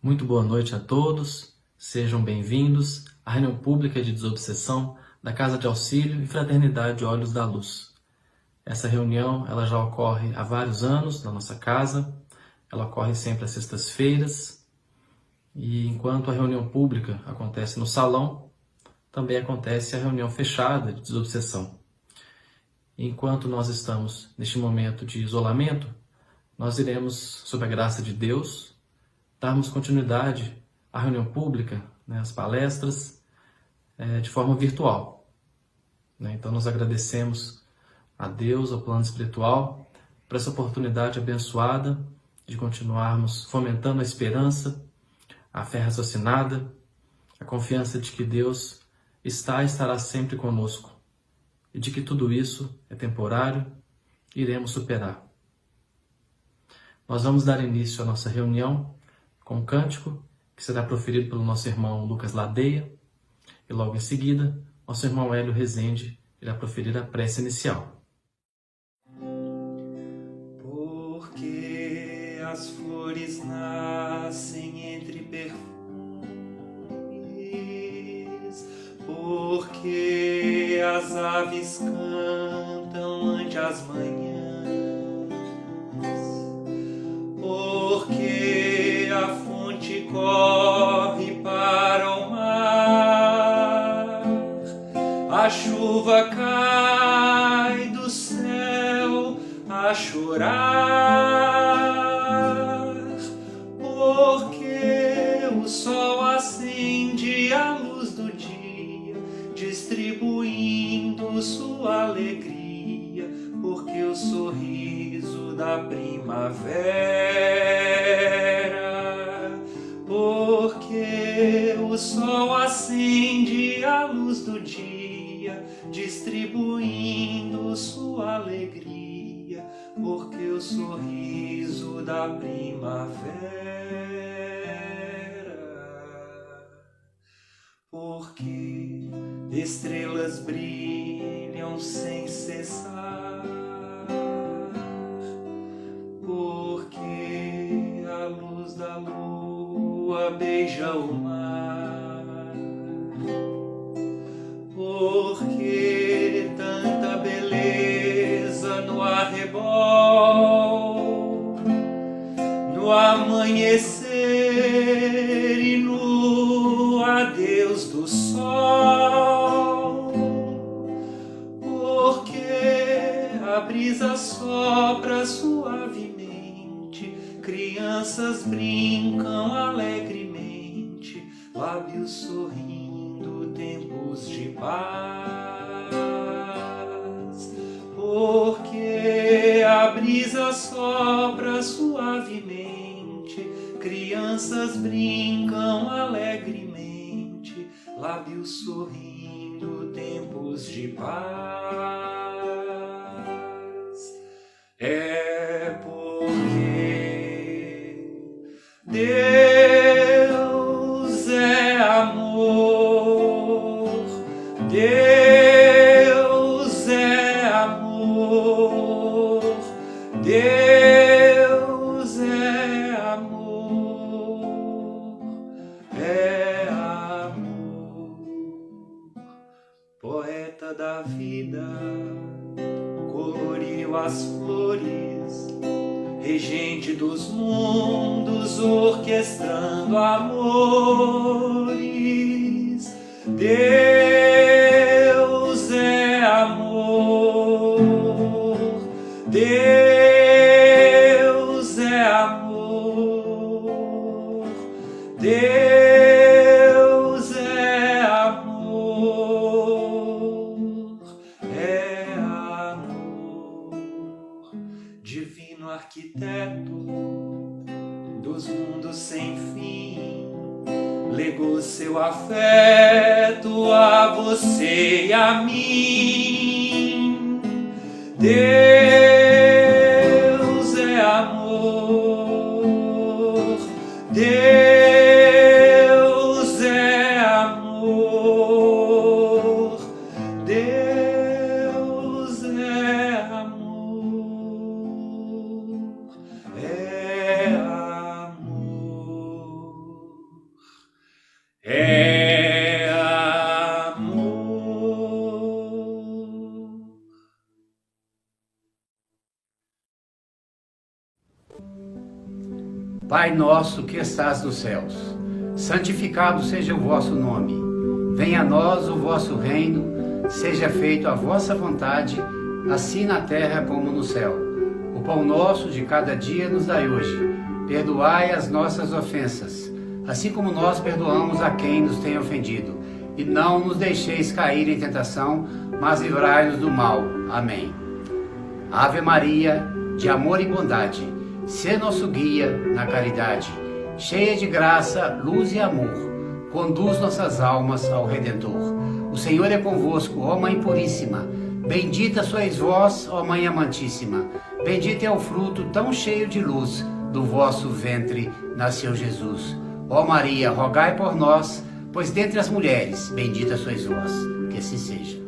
Muito boa noite a todos, sejam bem-vindos à reunião pública de desobsessão da Casa de Auxílio e Fraternidade Olhos da Luz. Essa reunião ela já ocorre há vários anos na nossa casa, ela ocorre sempre às sextas-feiras, e enquanto a reunião pública acontece no salão, também acontece a reunião fechada de desobsessão. Enquanto nós estamos neste momento de isolamento, nós iremos, sob a graça de Deus, darmos continuidade à reunião pública, às palestras, de forma virtual. Então nós agradecemos a Deus, ao plano espiritual, por essa oportunidade abençoada de continuarmos fomentando a esperança, a fé raciocinada, a confiança de que Deus está e estará sempre conosco e de que tudo isso é temporário e iremos superar. Nós vamos dar início à nossa reunião com um cântico que será proferido pelo nosso irmão Lucas Ladeia e logo em seguida nosso irmão Hélio Rezende irá proferir a prece inicial. Porque as flores nascem entre perfumes, porque as aves cantam ante as manhãs, porque a fonte corre para o mar, a chuva cai do céu a chorar, porque o sol acende a luz do dia, distribuindo sua alegria, porque o sorriso da primavera, porque o sol acende a luz do dia, distribuindo sua alegria, porque o sorriso da primavera, porque estrelas brilham sem cessar, porque a luz da lua beija o mar, porque tanta beleza no arrebol, no amanhecer e no adeus do sol, porque a brisa sopra suavemente, crianças brincam alegremente, lábios sorrindo, tempos de paz, porque a brisa sopra suavemente, crianças brincam alegremente, lábios sorrindo, tempos de paz. É porque Deus é amor, Deus é amor, Deus é amor, é amor. Poeta da vida coloriu as flores, regente dos mundos, orquestrando amores. Deus é amor, Deus é amor, Deus é amor, é amor. Divino arquiteto dos mundos sem fim, legou seu afeto a você e a mim. Deus é amor, Deus é amor, Deus é amor, é amor. é amor. Pai nosso que estás nos céus, santificado seja o vosso nome. Venha a nós o vosso reino, seja feita a vossa vontade, assim na terra como no céu. O pão nosso de cada dia nos dai hoje. Perdoai as nossas ofensas, assim como nós perdoamos a quem nos tem ofendido. E não nos deixeis cair em tentação, mas livrai-nos do mal. Amém. Ave Maria, de amor e bondade, sê nosso guia na caridade. Cheia de graça, luz e amor, conduz nossas almas ao Redentor. O Senhor é convosco, ó Mãe Puríssima. Bendita sois vós, ó Mãe Amantíssima. Bendito é o fruto tão cheio de luz, do vosso ventre nasceu Jesus. Ó Maria, rogai por nós, pois dentre as mulheres, bendita sois vós. Que assim seja.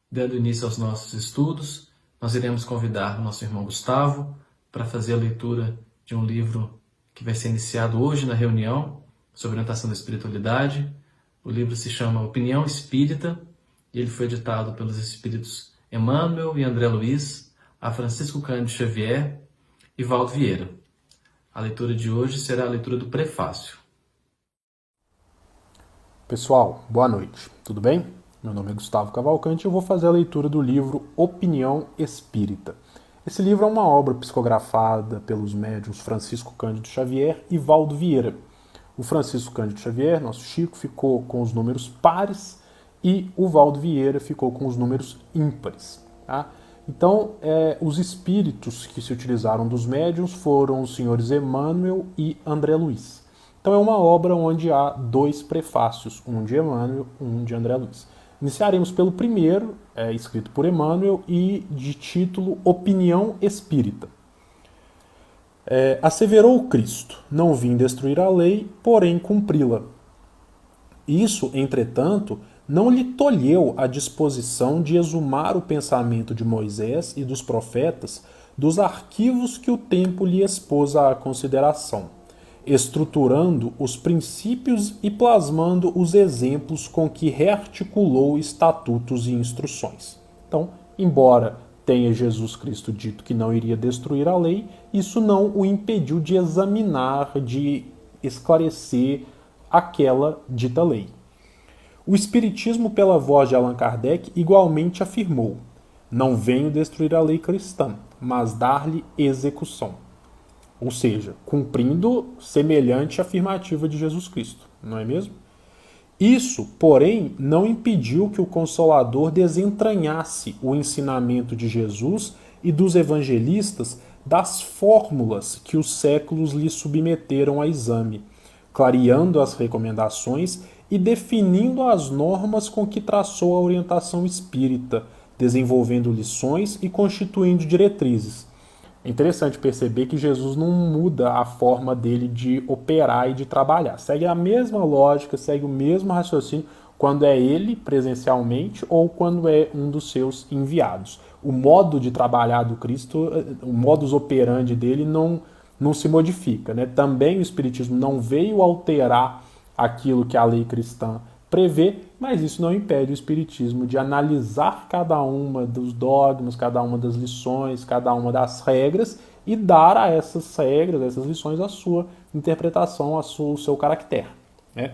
Dando início aos nossos estudos, nós iremos convidar o nosso irmão Gustavo para fazer a leitura de um livro que vai ser iniciado hoje na reunião sobre orientação da espiritualidade. O livro se chama Opinião Espírita e ele foi editado pelos espíritos Emmanuel e André Luiz, a Francisco Cândido Xavier e Valdo Vieira. A leitura de hoje será a leitura do prefácio. Pessoal, boa noite. Tudo bem? Meu nome é Gustavo Cavalcante e eu vou fazer a leitura do livro Opinião Espírita. Esse livro é uma obra psicografada pelos médiuns Francisco Cândido Xavier e Valdo Vieira. O Francisco Cândido Xavier, nosso Chico, ficou com os números pares e o Valdo Vieira ficou com os números ímpares. Tá? Então, os espíritos que se utilizaram dos médiuns foram os senhores Emmanuel e André Luiz. Então é uma obra onde há 2 prefácios, um de Emmanuel e um de André Luiz. Iniciaremos pelo primeiro, escrito por Emmanuel e de título Opinião Espírita. Asseverou Cristo, não vim destruir a lei, porém cumpri-la. Isso, entretanto, não lhe tolheu a disposição de exumar o pensamento de Moisés e dos profetas dos arquivos que o tempo lhe expôs à consideração, estruturando os princípios e plasmando os exemplos com que rearticulou estatutos e instruções. Então, embora tenha Jesus Cristo dito que não iria destruir a lei, isso não o impediu de examinar, de esclarecer aquela dita lei. O Espiritismo, pela voz de Allan Kardec, igualmente afirmou: não venho destruir a lei cristã, mas dar-lhe execução. Ou seja, cumprindo semelhante afirmativa de Jesus Cristo, não é mesmo? Isso, porém, não impediu que o Consolador desentranhasse o ensinamento de Jesus e dos evangelistas das fórmulas que os séculos lhe submeteram a exame, clareando as recomendações e definindo as normas com que traçou a orientação espírita, desenvolvendo lições e constituindo diretrizes. É interessante perceber que Jesus não muda a forma dele de operar e de trabalhar. Segue a mesma lógica, segue o mesmo raciocínio quando é ele presencialmente ou quando é um dos seus enviados. O modo de trabalhar do Cristo, o modus operandi dele não se modifica, né? Também o Espiritismo não veio alterar aquilo que a lei cristã prevê, mas isso não impede o Espiritismo de analisar cada uma dos dogmas, cada uma das lições, cada uma das regras e dar a essas regras, a essas lições, a sua interpretação, o seu caractere, né?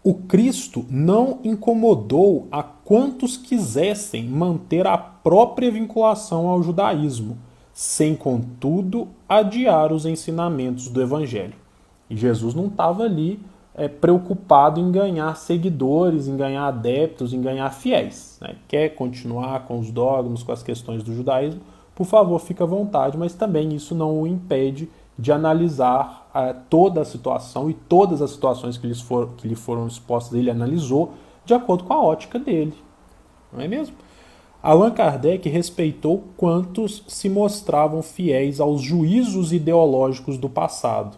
O Cristo não incomodou a quantos quisessem manter a própria vinculação ao judaísmo, sem, contudo, adiar os ensinamentos do Evangelho. E Jesus não estava ali preocupado em ganhar seguidores, em ganhar adeptos, em ganhar fiéis, né? Quer continuar com os dogmas, com as questões do judaísmo, por favor, fique à vontade, mas também isso não o impede de analisar toda a situação e todas as situações que lhe foram expostas, ele analisou de acordo com a ótica dele, não é mesmo? Allan Kardec respeitou quantos se mostravam fiéis aos juízos ideológicos do passado,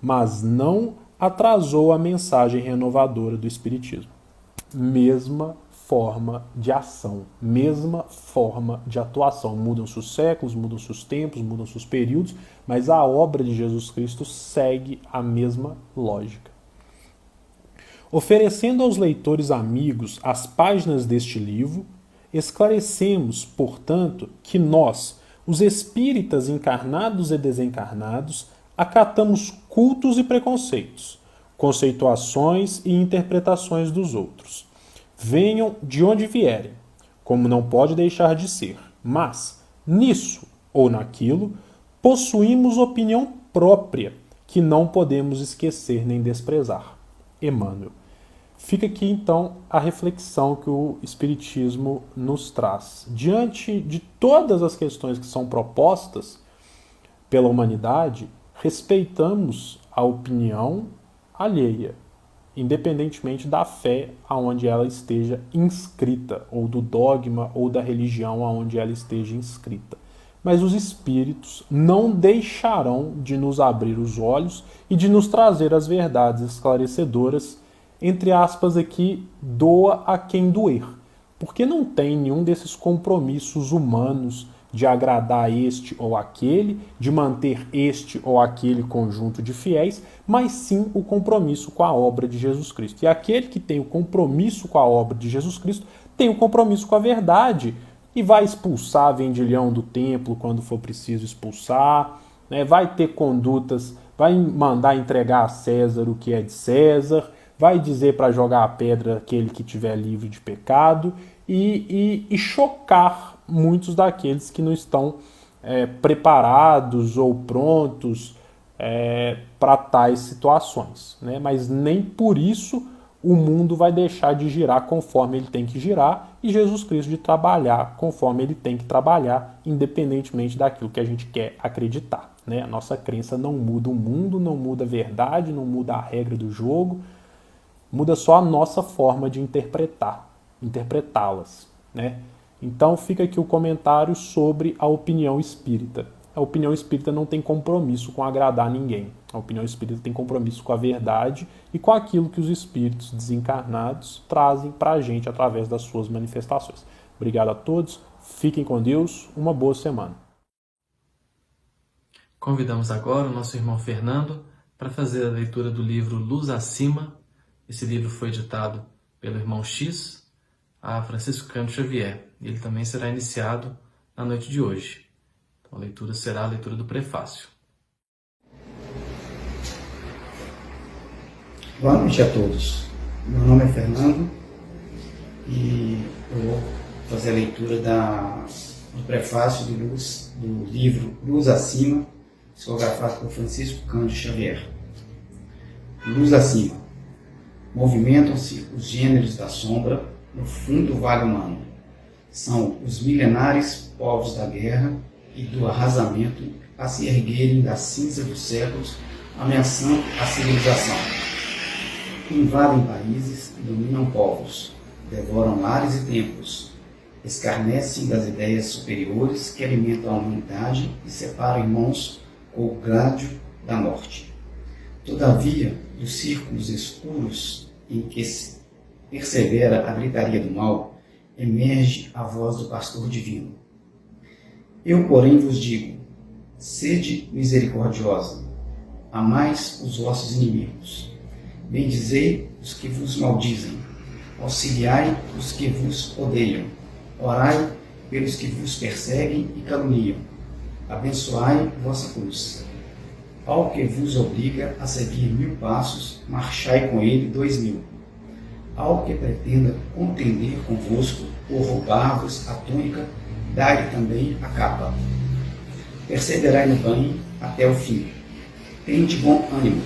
mas não atrasou a mensagem renovadora do Espiritismo. Mesma forma de ação, mesma forma de atuação. Mudam-se os séculos, mudam-se os tempos, mudam-se os períodos, mas a obra de Jesus Cristo segue a mesma lógica. Oferecendo aos leitores amigos as páginas deste livro, esclarecemos, portanto, que nós, os espíritas encarnados e desencarnados, acatamos cultos e preconceitos, conceituações e interpretações dos outros. Venham de onde vierem, como não pode deixar de ser, mas, nisso ou naquilo, possuímos opinião própria, que não podemos esquecer nem desprezar. Emmanuel. Fica aqui, então, a reflexão que o Espiritismo nos traz. Diante de todas as questões que são propostas pela humanidade, respeitamos a opinião alheia, independentemente da fé aonde ela esteja inscrita, ou do dogma ou da religião aonde ela esteja inscrita. Mas os espíritos não deixarão de nos abrir os olhos e de nos trazer as verdades esclarecedoras, entre aspas aqui, doa a quem doer, porque não tem nenhum desses compromissos humanos de agradar este ou aquele, de manter este ou aquele conjunto de fiéis, mas sim o compromisso com a obra de Jesus Cristo. E aquele que tem o compromisso com a obra de Jesus Cristo tem o compromisso com a verdade e vai expulsar vendilhão do templo quando for preciso expulsar, né? Vai ter condutas, vai mandar entregar a César o que é de César, vai dizer para jogar a pedra aquele que estiver livre de pecado e chocar muitos daqueles que não estão preparados ou prontos para tais situações, né? Mas nem por isso o mundo vai deixar de girar conforme ele tem que girar e Jesus Cristo de trabalhar conforme ele tem que trabalhar, independentemente daquilo que a gente quer acreditar, né? A nossa crença não muda o mundo, não muda a verdade, não muda a regra do jogo, muda só a nossa forma de interpretá-las, né? Então fica aqui o comentário sobre a opinião espírita. A opinião espírita não tem compromisso com agradar ninguém. A opinião espírita tem compromisso com a verdade e com aquilo que os espíritos desencarnados trazem para a gente através das suas manifestações. Obrigado a todos, fiquem com Deus, uma boa semana. Convidamos agora o nosso irmão Fernando para fazer a leitura do livro Luz Acima. Esse livro foi editado pelo irmão X, a Francisco Cândido Xavier. Ele também será iniciado na noite de hoje. Então, a leitura será a leitura do prefácio. Boa noite a todos. Meu nome é Fernando e eu vou fazer a leitura do prefácio do livro Luz Acima, psicografado por Francisco Cândido Xavier. Luz Acima. Movimentam-se os gêneros da sombra no fundo do vale humano. São os milenares povos da guerra e do arrasamento a se erguerem da cinza dos séculos, ameaçando a civilização. Invadem países, dominam povos, devoram lares e templos, escarnecem das ideias superiores que alimentam a humanidade e separam irmãos com o grádio da morte. Todavia, dos círculos escuros em que se persevera a gritaria do mal, emerge a voz do pastor divino. Eu, porém, vos digo, sede misericordiosa, amais os vossos inimigos, bendizei os que vos maldizem, auxiliai os que vos odeiam, orai pelos que vos perseguem e caluniam, abençoai vossa cruz. Ao que vos obriga a seguir 1000 passos, marchai com ele 2000. Ao que pretenda contender convosco ou roubar-vos a túnica, dai-lhe também a capa. Perseverai no banho até o fim. Tende bom ânimo.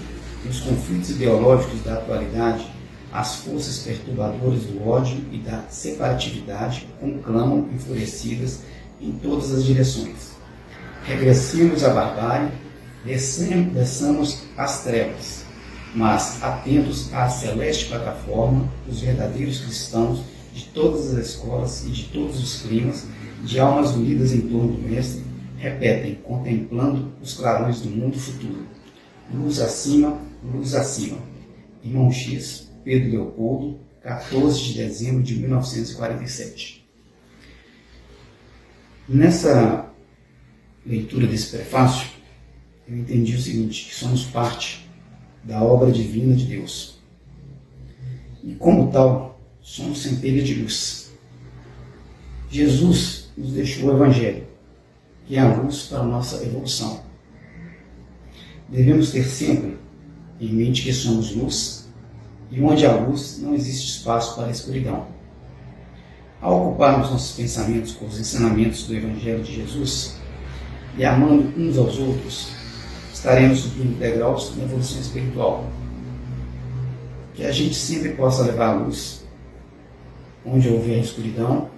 Nos conflitos ideológicos da atualidade, as forças perturbadoras do ódio e da separatividade conclamam enfurecidas em todas as direções. Regressemos à barbárie, desçamos às trevas, mas atentos à celeste plataforma, os verdadeiros cristãos de todas as escolas e de todos os climas, de almas unidas em torno do Mestre, repetem, contemplando os clarões do mundo futuro. Luz acima, irmão X, Pedro Leopoldo, 14 de dezembro de 1947. Nessa leitura desse prefácio, eu entendi o seguinte, que somos parte da obra divina de Deus. E como tal, somos centelha de luz. Jesus nos deixou o Evangelho, que é a luz para a nossa evolução. Devemos ter sempre em mente que somos luz, e onde há luz não existe espaço para a escuridão. Ao ocuparmos nossos pensamentos com os ensinamentos do Evangelho de Jesus e amando uns aos outros, estaremos subindo degraus na evolução espiritual. Que a gente sempre possa levar a luz onde houver escuridão,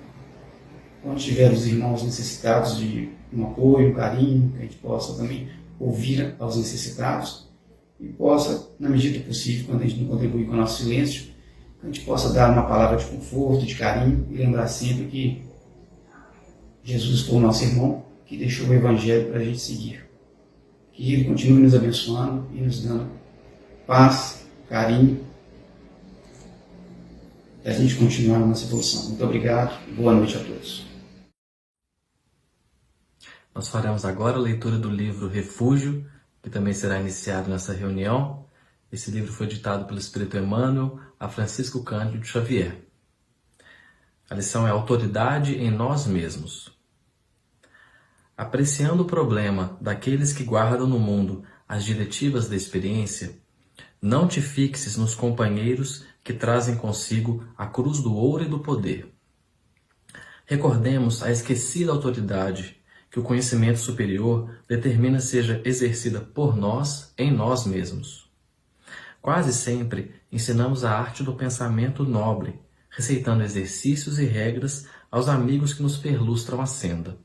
onde tiver os irmãos necessitados de um apoio, um carinho, que a gente possa também ouvir aos necessitados e possa, na medida do possível, quando a gente não contribui com o nosso silêncio, que a gente possa dar uma palavra de conforto, de carinho e lembrar sempre que Jesus foi o nosso irmão, que deixou o Evangelho para a gente seguir. Que Ele continue nos abençoando e nos dando paz, carinho, e a gente continuar na nossa evolução. Muito obrigado e boa noite a todos. Nós faremos agora a leitura do livro Refúgio, que também será iniciado nessa reunião. Esse livro foi ditado pelo Espírito Emmanuel a Francisco Cândido Xavier. A lição é Autoridade em Nós Mesmos. Apreciando o problema daqueles que guardam no mundo as diretivas da experiência, não te fixes nos companheiros que trazem consigo a cruz do ouro e do poder. Recordemos a esquecida autoridade que o conhecimento superior determina seja exercida por nós em nós mesmos. Quase sempre ensinamos a arte do pensamento nobre, receitando exercícios e regras aos amigos que nos perlustram a senda,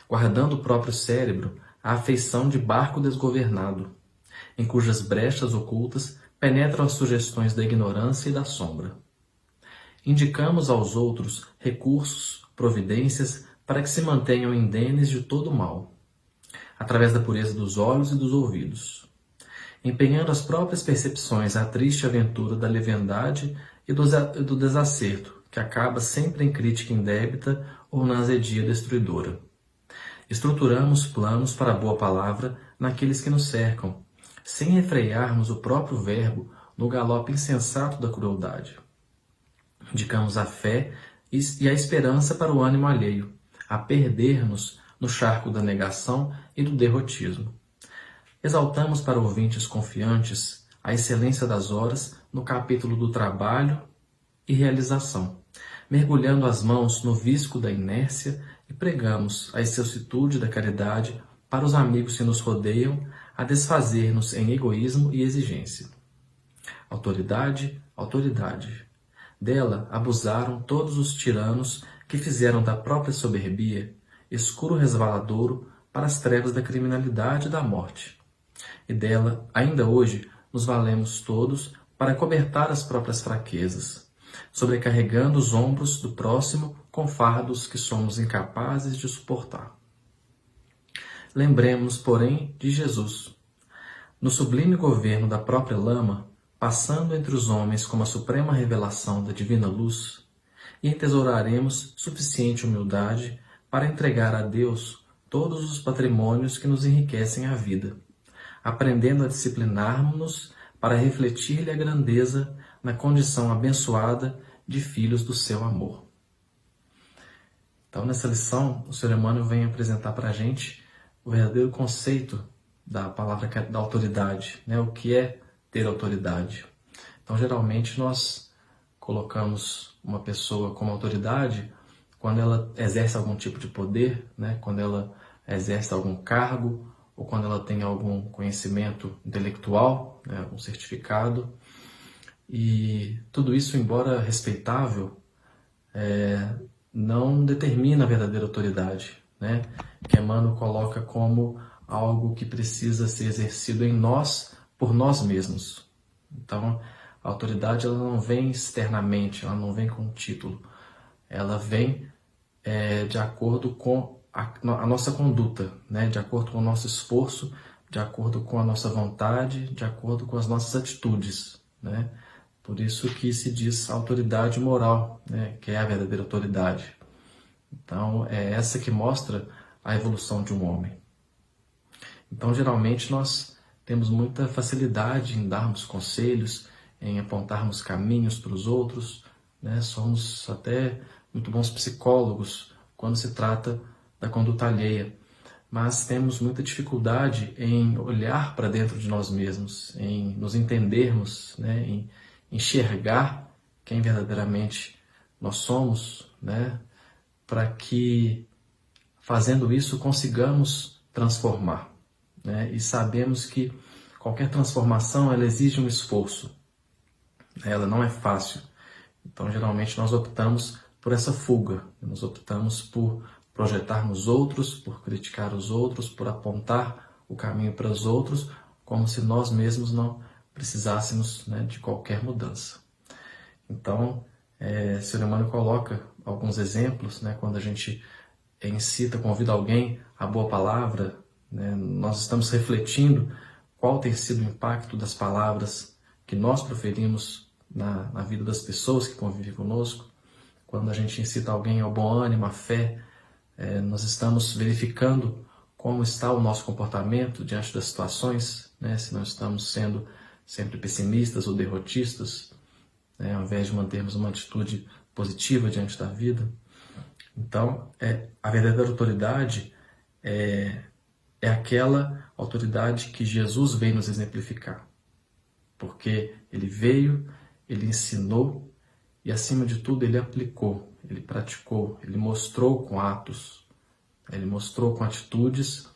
guardando o próprio cérebro a afeição de barco desgovernado, em cujas brechas ocultas penetram as sugestões da ignorância e da sombra. Indicamos aos outros recursos, providências, para que se mantenham indenes de todo o mal, através da pureza dos olhos e dos ouvidos, empenhando as próprias percepções à triste aventura da leviandade e do desacerto, que acaba sempre em crítica indébita ou na azedia destruidora. Estruturamos planos para a boa palavra naqueles que nos cercam, sem refrearmos o próprio verbo no galope insensato da crueldade. Indicamos a fé e a esperança para o ânimo alheio, a perder-nos no charco da negação e do derrotismo. Exaltamos para ouvintes confiantes a excelência das horas no capítulo do trabalho e realização, mergulhando as mãos no visco da inércia e pregamos a excelsitude da caridade para os amigos que nos rodeiam a desfazer-nos em egoísmo e exigência. Autoridade, autoridade. Dela abusaram todos os tiranos que fizeram da própria soberbia escuro resvaladouro para as trevas da criminalidade e da morte. E dela, ainda hoje, nos valemos todos para cobertar as próprias fraquezas, sobrecarregando os ombros do próximo com fardos que somos incapazes de suportar. Lembremos, porém, de Jesus. No sublime governo da própria lama, passando entre os homens como a suprema revelação da divina luz, e entesouraremos suficiente humildade para entregar a Deus todos os patrimônios que nos enriquecem a vida, aprendendo a disciplinar-nos para refletir-lhe a grandeza na condição abençoada de filhos do seu amor. Então, nessa lição, o Sr. Emmanuel vem apresentar para a gente o verdadeiro conceito da palavra da autoridade, né? O que é ter autoridade. Então, geralmente, nós colocamos uma pessoa como autoridade quando ela exerce algum tipo de poder, né? Quando ela exerce algum cargo ou quando ela tem algum conhecimento intelectual, né? Algum certificado. E tudo isso, embora respeitável, não determina a verdadeira autoridade, né? Que Emmanuel coloca como algo que precisa ser exercido em nós, por nós mesmos. Então, a autoridade ela não vem externamente, ela não vem com título. Ela vem de acordo com a nossa conduta, né? De acordo com o nosso esforço, de acordo com a nossa vontade, de acordo com as nossas atitudes, né? Por isso que se diz autoridade moral, né, que é a verdadeira autoridade. Então, é essa que mostra a evolução de um homem. Então, geralmente, nós temos muita facilidade em darmos conselhos, em apontarmos caminhos para os outros, né? Somos até muito bons psicólogos quando se trata da conduta alheia, mas temos muita dificuldade em olhar para dentro de nós mesmos, em nos entendermos, né? Em enxergar quem verdadeiramente nós somos, né? Para que, fazendo isso, consigamos transformar, né? E sabemos que qualquer transformação ela exige um esforço, ela não é fácil. Então, geralmente, nós optamos por essa fuga, nós optamos por projetarmos outros, por criticar os outros, por apontar o caminho para os outros, como se nós mesmos não precisássemos, né, de qualquer mudança. Então, Sr. Emmanuel coloca alguns exemplos, né, quando a gente incita, convida alguém à boa palavra, né, nós estamos refletindo qual tem sido o impacto das palavras que nós proferimos na vida das pessoas que convivem conosco. Quando a gente incita alguém ao bom ânimo, à fé, nós estamos verificando como está o nosso comportamento diante das situações, né? Se não estamos sendo sempre pessimistas ou derrotistas, né? Ao invés de mantermos uma atitude positiva diante da vida. Então, a verdadeira autoridade é aquela autoridade que Jesus veio nos exemplificar. Porque ele veio, ele ensinou e, acima de tudo, ele aplicou, ele praticou, ele mostrou com atos, ele mostrou com atitudes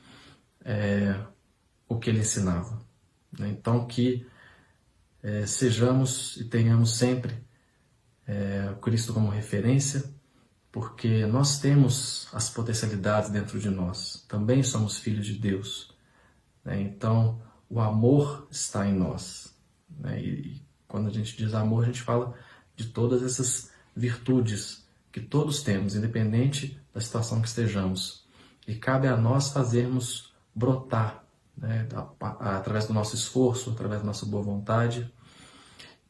o que ele ensinava. Então, que sejamos e tenhamos sempre Cristo como referência, porque nós temos as potencialidades dentro de nós, também somos filhos de Deus, né? Então, o amor está em nós, né? E quando a gente diz amor, a gente fala de todas essas virtudes que todos temos, independente da situação que estejamos. E cabe a nós fazermos brotar, né, através do nosso esforço, através da nossa boa vontade.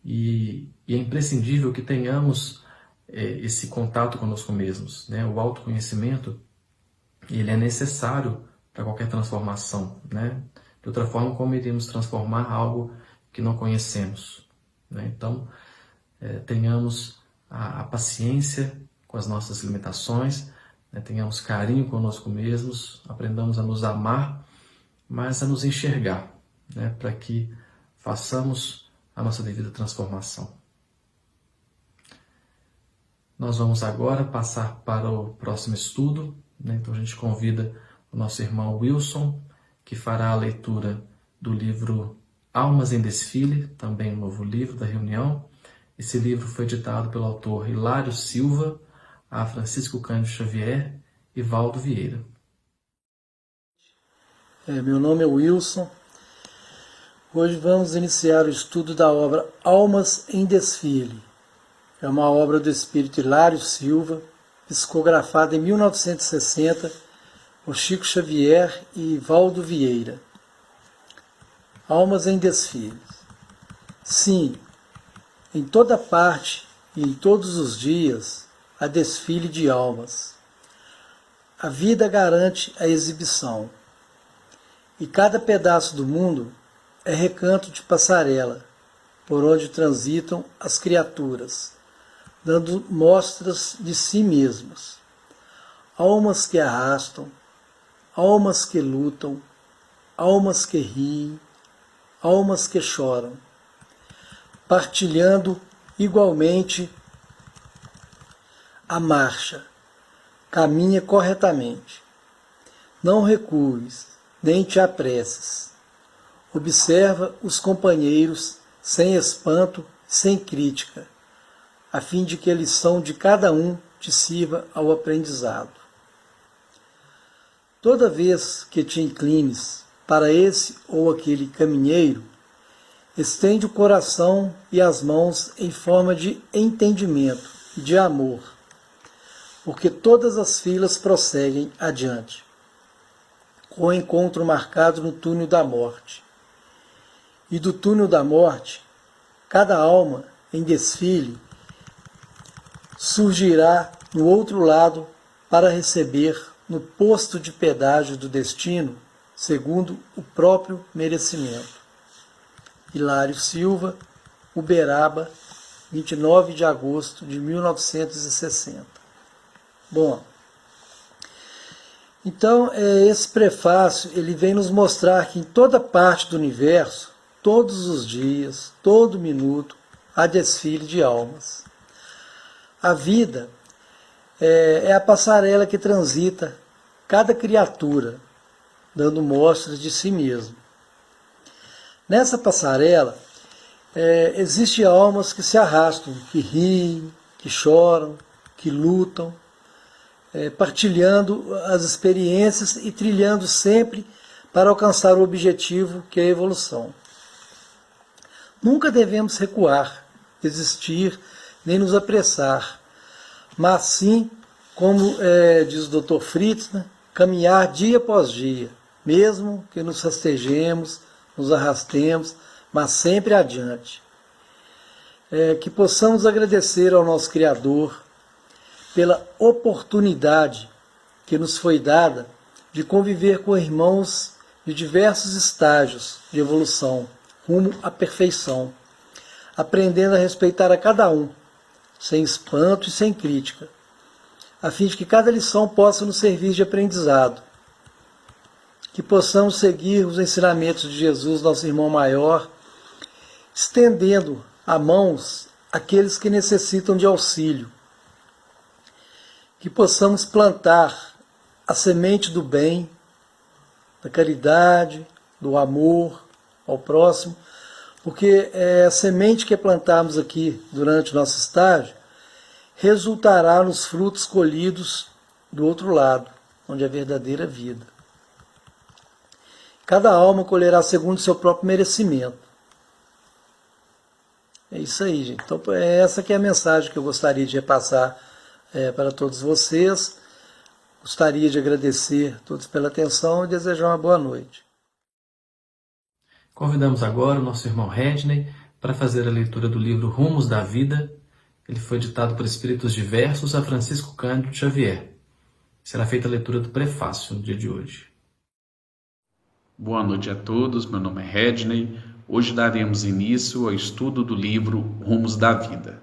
E é imprescindível que tenhamos esse contato conosco mesmos, né? O autoconhecimento, ele é necessário para qualquer transformação, né? De outra forma, como iríamos transformar algo que não conhecemos, né? Então, tenhamos a paciência com as nossas limitações, né? Tenhamos carinho conosco mesmos, aprendamos a nos amar, mas a nos enxergar, né? Para que façamos a nossa devida transformação. Nós vamos agora passar para o próximo estudo, né? Então a gente convida o nosso irmão Wilson, que fará a leitura do livro Almas em Desfile, também um novo livro da reunião. Esse livro foi editado pelo autor Hilário Silva, a Francisco Cândido Xavier e Valdo Vieira. Meu nome é Wilson. Hoje vamos iniciar o estudo da obra Almas em Desfile. É uma obra do espírito Hilário Silva, psicografada em 1960 por Chico Xavier e Valdo Vieira. Almas em Desfile. Sim, em toda parte e em todos os dias há desfile de almas. A vida garante a exibição. E cada pedaço do mundo é recanto de passarela, por onde transitam as criaturas, dando mostras de si mesmas. Almas que arrastam, almas que lutam, almas que riem, almas que choram, partilhando igualmente a marcha. Caminha corretamente. Não recues, nem te apresses. Observa os companheiros sem espanto, sem crítica, a fim de que a lição de cada um te sirva ao aprendizado. Toda vez que te inclines para esse ou aquele caminheiro, estende o coração e as mãos em forma de entendimento e de amor, porque todas as filas prosseguem adiante, com o encontro marcado no túnel da morte. E do túnel da morte, cada alma em desfile, surgirá no outro lado para receber no posto de pedágio do destino, segundo o próprio merecimento. Hilário Silva, Uberaba, 29 de agosto de 1960. Bom, então esse prefácio ele vem nos mostrar que em toda parte do universo, todos os dias, todo minuto, há desfile de almas. A vida é a passarela que transita cada criatura, dando mostras de si mesmo. Nessa passarela, existem almas que se arrastam, que riem, que choram, que lutam, partilhando as experiências e trilhando sempre para alcançar o objetivo que é a evolução. Nunca devemos recuar, desistir, nem nos apressar, mas sim, como diz o Dr. Fritz, né, caminhar dia após dia, mesmo que nos rastejemos, nos arrastemos, mas sempre adiante. Que possamos agradecer ao nosso Criador pela oportunidade que nos foi dada de conviver com irmãos de diversos estágios de evolução, rumo à perfeição, aprendendo a respeitar a cada um, sem espanto e sem crítica, a fim de que cada lição possa nos servir de aprendizado, que possamos seguir os ensinamentos de Jesus, nosso irmão maior, estendendo a mãos àqueles que necessitam de auxílio, que possamos plantar a semente do bem, da caridade, do amor ao próximo, porque a semente que plantarmos aqui durante o nosso estágio resultará nos frutos colhidos do outro lado, onde é a verdadeira vida. Cada alma colherá segundo o seu próprio merecimento. É isso aí, gente. Então, essa que é a mensagem que eu gostaria de repassar para todos vocês. Gostaria de agradecer a todos pela atenção e desejar uma boa noite. Convidamos agora o nosso irmão Redney para fazer a leitura do livro Rumos da Vida. Ele foi ditado por espíritos diversos a Francisco Cândido Xavier. Será feita a leitura do prefácio no dia de hoje. Boa noite a todos, meu nome é Redney. Hoje daremos início ao estudo do livro Rumos da Vida,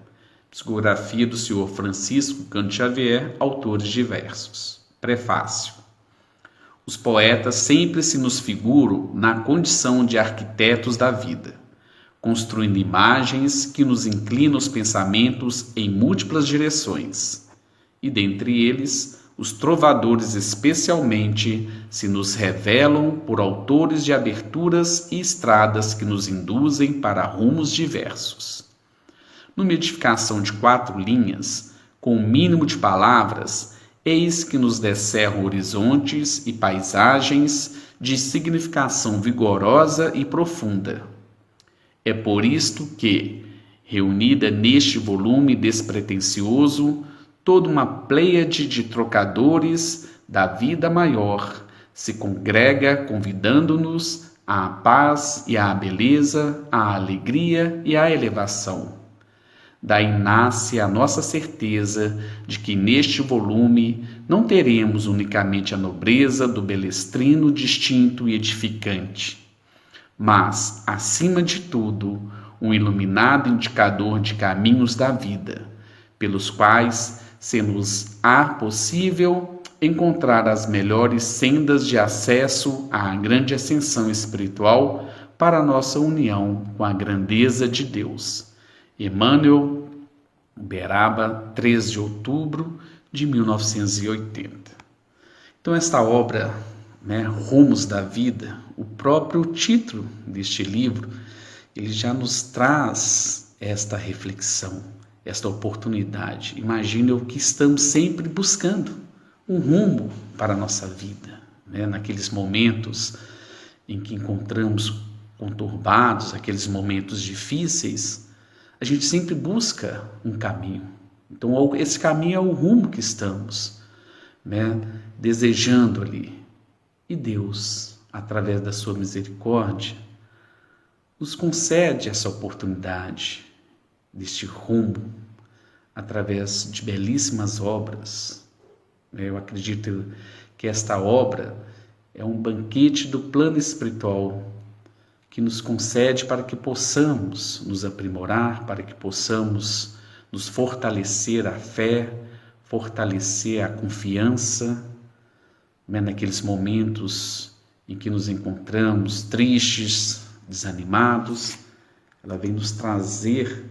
psicografia do Sr. Francisco Cândido Xavier, autores diversos. Prefácio. Os poetas sempre se nos figuram na condição de arquitetos da vida, construindo imagens que nos inclinam os pensamentos em múltiplas direções, e dentre eles, os trovadores especialmente se nos revelam por autores de aberturas e estradas que nos induzem para rumos diversos. Numa edificação de 4 linhas, com o mínimo de palavras, eis que nos descerram horizontes e paisagens de significação vigorosa e profunda. É por isto que, reunida neste volume despretensioso, toda uma pleiade de trocadores da vida maior se congrega convidando-nos à paz e à beleza, à alegria e à elevação. Daí nasce a nossa certeza de que neste volume não teremos unicamente a nobreza do belestrino distinto e edificante, mas, acima de tudo, um iluminado indicador de caminhos da vida, pelos quais se nos há possível encontrar as melhores sendas de acesso à grande ascensão espiritual para a nossa união com a grandeza de Deus. Emmanuel, Uberaba, 3 de outubro de 1980. Então esta obra, Rumos da Vida, o próprio título deste livro, ele já nos traz esta reflexão, esta oportunidade. Imagine o que estamos sempre buscando, um rumo para a nossa vida, naqueles momentos em que encontramos conturbados, aqueles momentos difíceis, a gente sempre busca um caminho. Então esse caminho é o rumo que estamos desejando ali. E Deus, através da sua misericórdia, nos concede essa oportunidade deste rumo, através de belíssimas obras. Eu acredito que esta obra é um banquete do plano espiritual que nos concede para que possamos nos aprimorar, para que possamos nos fortalecer a fé, fortalecer a confiança, naqueles momentos em que nos encontramos tristes, desanimados. Ela vem nos trazer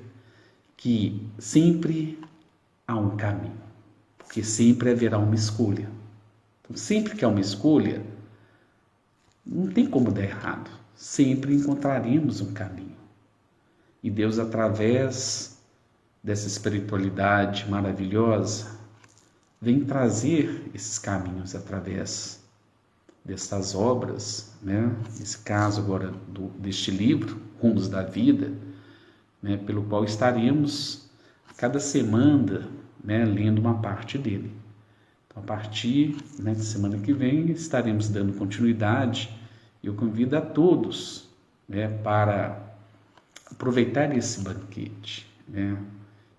que sempre há um caminho, porque sempre haverá uma escolha. Então, sempre que há uma escolha, não tem como dar errado, sempre encontraremos um caminho. E Deus, através dessa espiritualidade maravilhosa, vem trazer esses caminhos através destas obras, nesse caso agora deste livro, Rumos da Vida, pelo qual estaremos a cada semana lendo uma parte dele. Então, a partir da semana que vem, estaremos dando continuidade e eu convido a todos para aproveitar esse banquete.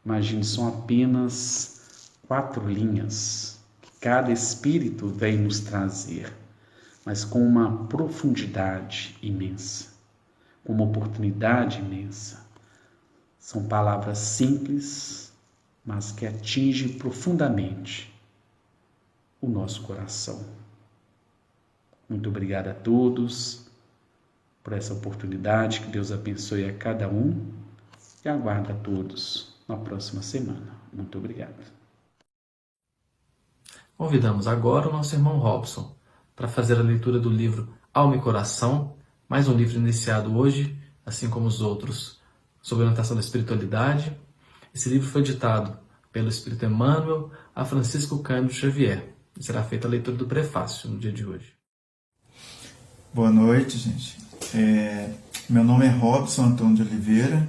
Imagine, são apenas 4 linhas que cada espírito vem nos trazer, mas com uma profundidade imensa, com uma oportunidade imensa. São palavras simples, mas que atingem profundamente o nosso coração. Muito obrigado a todos por essa oportunidade, que Deus abençoe a cada um e aguardo a todos na próxima semana. Muito obrigado. Convidamos agora o nosso irmão Robson para fazer a leitura do livro Alma e Coração, mais um livro iniciado hoje, assim como os outros, sob a orientação da espiritualidade. Esse livro foi ditado pelo Espírito Emmanuel a Francisco Cândido Xavier e será feita a leitura do prefácio no dia de hoje. Boa noite, gente. Meu nome é Robson Antônio de Oliveira.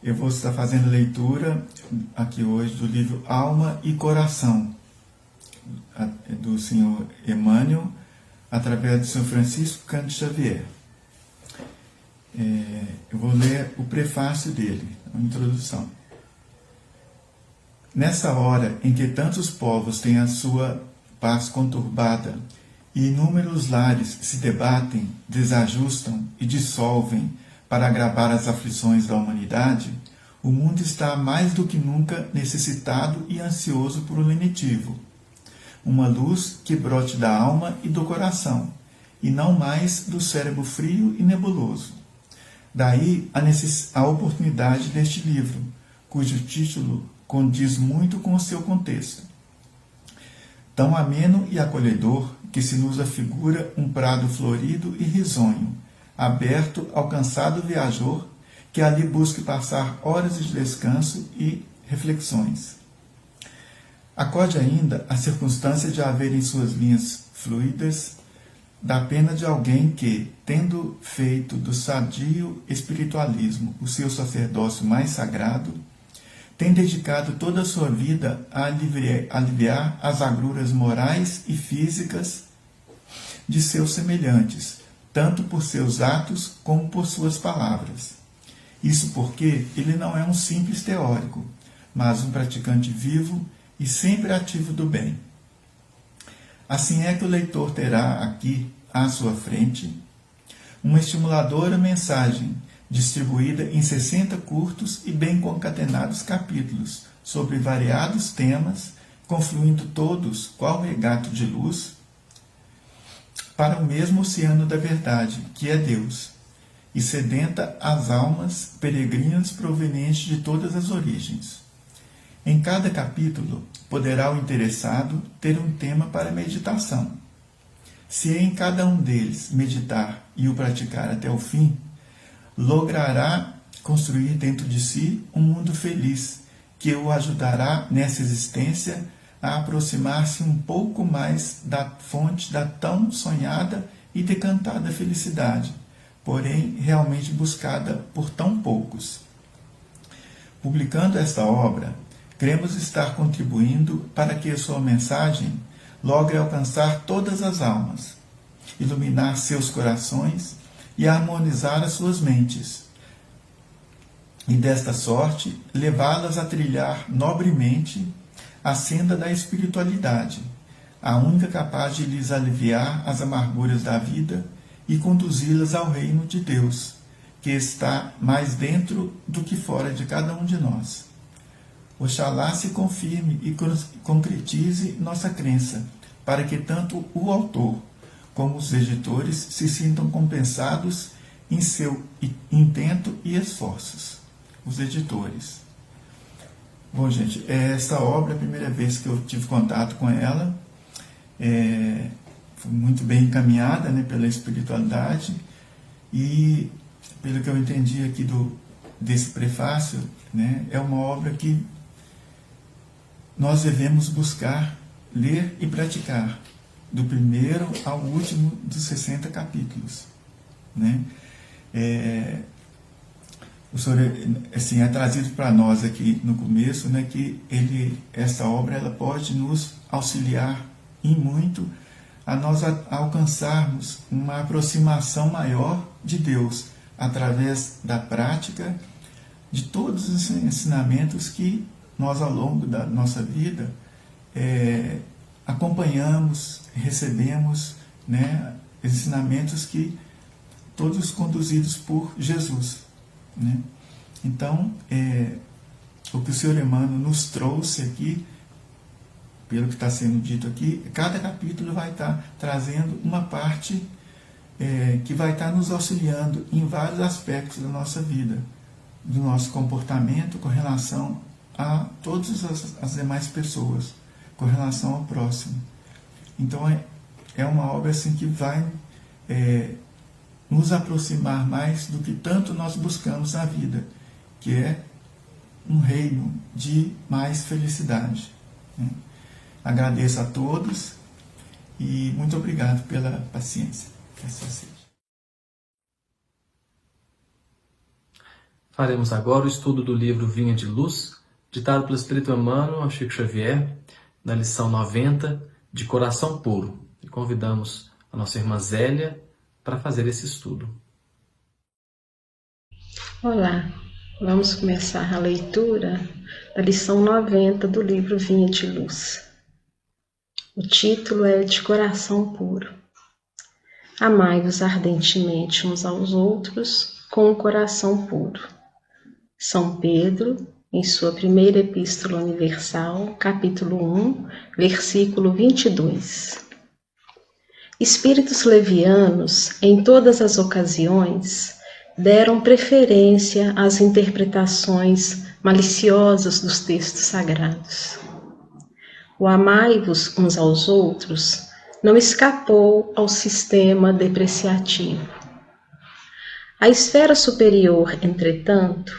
Eu vou estar fazendo a leitura aqui hoje do livro Alma e Coração, do Senhor Emmanuel, através do Senhor Francisco Cândido Xavier. Eu vou ler o prefácio dele, a introdução. Nessa hora em que tantos povos têm a sua paz conturbada e inúmeros lares se debatem, desajustam e dissolvem para agravar as aflições da humanidade, o mundo está mais do que nunca necessitado e ansioso por um lenitivo, uma luz que brote da alma e do coração, e não mais do cérebro frio e nebuloso. Daí a oportunidade deste livro, cujo título condiz muito com o seu contexto. Tão ameno e acolhedor que se nos afigura um prado florido e risonho, aberto ao cansado viajor que ali busque passar horas de descanso e reflexões. Acorde ainda a circunstância de haver em suas linhas fluidas da pena de alguém que, tendo feito do sadio espiritualismo o seu sacerdócio mais sagrado, tem dedicado toda a sua vida a aliviar as agruras morais e físicas de seus semelhantes, tanto por seus atos como por suas palavras. Isso porque ele não é um simples teórico, mas um praticante vivo e sempre ativo do bem. Assim é que o leitor terá aqui, à sua frente, uma estimuladora mensagem distribuída em 60 curtos e bem concatenados capítulos sobre variados temas, confluindo todos, qual regato de luz, para o mesmo oceano da verdade, que é Deus, e sedenta as almas peregrinas provenientes de todas as origens. Em cada capítulo, poderá o interessado ter um tema para meditação. Se em cada um deles meditar e o praticar até o fim, logrará construir dentro de si um mundo feliz, que o ajudará nessa existência a aproximar-se um pouco mais da fonte da tão sonhada e decantada felicidade, porém realmente buscada por tão poucos. Publicando esta obra, cremos estar contribuindo para que a sua mensagem logre alcançar todas as almas, iluminar seus corações e harmonizar as suas mentes, e desta sorte levá-las a trilhar nobremente a senda da espiritualidade, a única capaz de lhes aliviar as amarguras da vida e conduzi-las ao reino de Deus, que está mais dentro do que fora de cada um de nós. Oxalá se confirme e concretize nossa crença, para que tanto o autor como os editores se sintam compensados em seu intento e esforços. Os editores. Bom, gente, essa obra é a primeira vez que eu tive contato com ela. Foi muito bem encaminhada, né, pela espiritualidade, e pelo que eu entendi aqui desse prefácio, né, é uma obra que nós devemos buscar, ler e praticar, do primeiro ao último dos 60 capítulos. Né? O senhor assim, é trazido para nós aqui no começo, né, que essa obra ela pode nos auxiliar em muito a nós alcançarmos uma aproximação maior de Deus através da prática de todos os ensinamentos que nós ao longo da nossa vida acompanhamos, recebemos, né, ensinamentos que todos conduzidos por Jesus. Né? Então, o que o Senhor Emmanuel nos trouxe aqui, pelo que está sendo dito aqui, cada capítulo vai estar trazendo uma parte que vai estar nos auxiliando em vários aspectos da nossa vida, do nosso comportamento com relação a todas as demais pessoas, com relação ao próximo. Então, é uma obra assim, que vai nos aproximar mais do que tanto nós buscamos na vida, que é um reino de mais felicidade. Né? Agradeço a todos e muito obrigado pela paciência. Que assim seja. Faremos agora o estudo do livro Vinha de Luz, ditado pelo Espírito Emmanuel ao Chico Xavier, na lição 90, de Coração Puro. E convidamos a nossa irmã Zélia para fazer esse estudo. Olá, vamos começar a leitura da lição 90 do livro Vinha de Luz. O título é De Coração Puro. Amai-vos ardentemente uns aos outros com o coração puro. São Pedro, em sua primeira epístola universal, capítulo 1, versículo 22. Espíritos levianos, em todas as ocasiões, deram preferência às interpretações maliciosas dos textos sagrados. O amai-vos uns aos outros não escapou ao sistema depreciativo. A esfera superior, entretanto,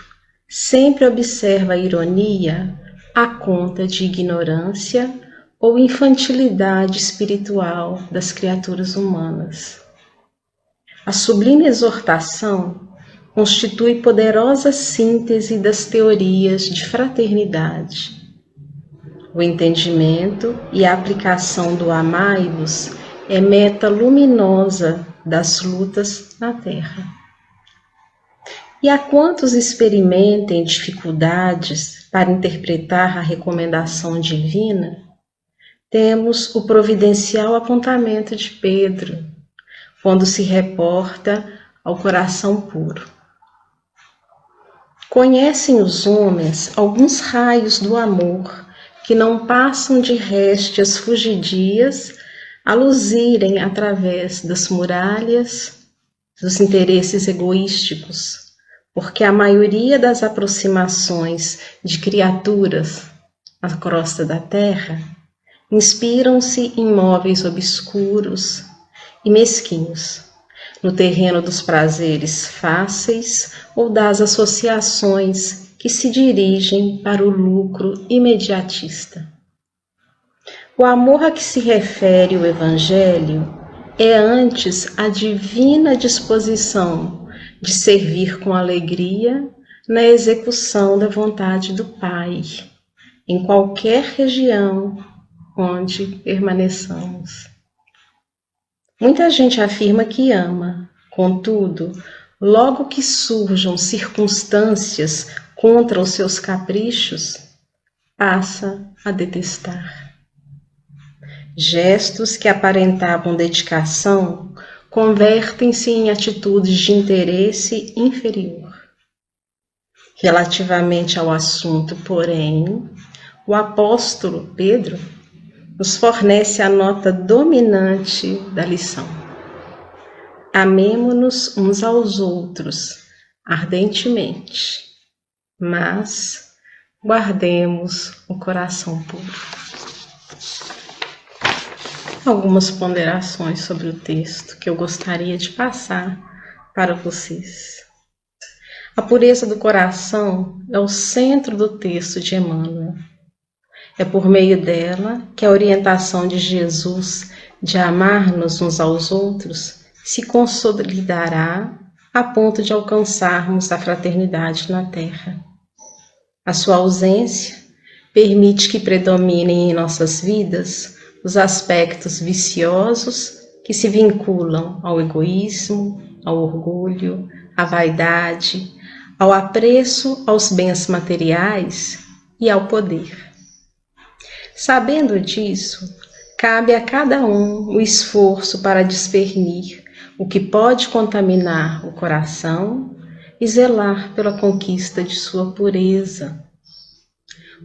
sempre observa a ironia à conta de ignorância ou infantilidade espiritual das criaturas humanas. A sublime exortação constitui poderosa síntese das teorias de fraternidade. O entendimento e a aplicação do amai-vos é meta luminosa das lutas na Terra. E a quantos experimentem dificuldades para interpretar a recomendação divina, temos o providencial apontamento de Pedro, quando se reporta ao coração puro. Conhecem os homens alguns raios do amor que não passam de réstias fugidias a luzirem através das muralhas dos interesses egoísticos, porque a maioria das aproximações de criaturas à crosta da terra inspiram-se em móveis obscuros e mesquinhos, no terreno dos prazeres fáceis ou das associações que se dirigem para o lucro imediatista. O amor a que se refere o Evangelho é antes a divina disposição de servir com alegria na execução da vontade do Pai, em qualquer região onde permaneçamos. Muita gente afirma que ama, contudo, logo que surjam circunstâncias contra os seus caprichos, passa a detestar. Gestos que aparentavam dedicação convertem-se em atitudes de interesse inferior. Relativamente ao assunto, porém, o apóstolo Pedro nos fornece a nota dominante da lição. Amemo-nos uns aos outros ardentemente, mas guardemos o coração puro. Algumas ponderações sobre o texto que eu gostaria de passar para vocês. A pureza do coração é o centro do texto de Emmanuel. É por meio dela que a orientação de Jesus de amar-nos uns aos outros se consolidará a ponto de alcançarmos a fraternidade na Terra. A sua ausência permite que predominem em nossas vidas os aspectos viciosos que se vinculam ao egoísmo, ao orgulho, à vaidade, ao apreço aos bens materiais e ao poder. Sabendo disso, cabe a cada um o esforço para discernir o que pode contaminar o coração e zelar pela conquista de sua pureza.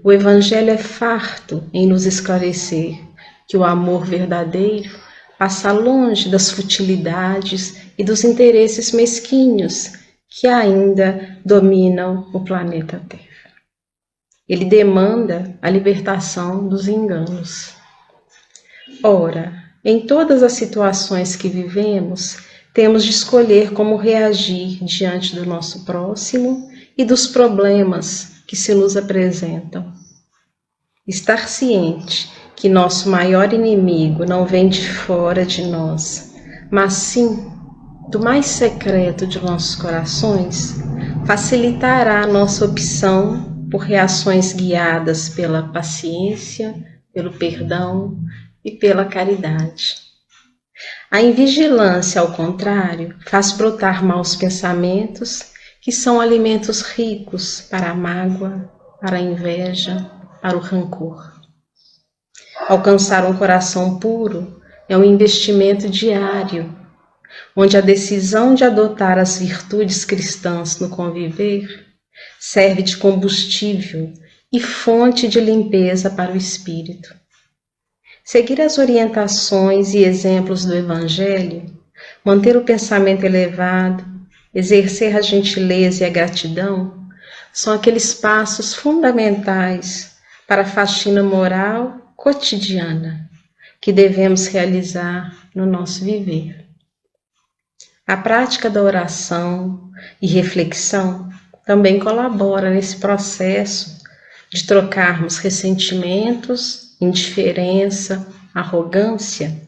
O Evangelho é farto em nos esclarecer que o amor verdadeiro passa longe das futilidades e dos interesses mesquinhos que ainda dominam o planeta Terra. Ele demanda a libertação dos enganos. Ora, em todas as situações que vivemos, temos de escolher como reagir diante do nosso próximo e dos problemas que se nos apresentam. Estar ciente que nosso maior inimigo não vem de fora de nós, mas sim do mais secreto de nossos corações, facilitará a nossa opção por reações guiadas pela paciência, pelo perdão e pela caridade. A invigilância, ao contrário, faz brotar maus pensamentos, que são alimentos ricos para a mágoa, para a inveja, para o rancor. Alcançar um coração puro é um investimento diário, onde a decisão de adotar as virtudes cristãs no conviver serve de combustível e fonte de limpeza para o espírito. Seguir as orientações e exemplos do Evangelho, manter o pensamento elevado, exercer a gentileza e a gratidão, são aqueles passos fundamentais para a faxina moral cotidiana que devemos realizar no nosso viver. A prática da oração e reflexão também colabora nesse processo de trocarmos ressentimentos, indiferença, arrogância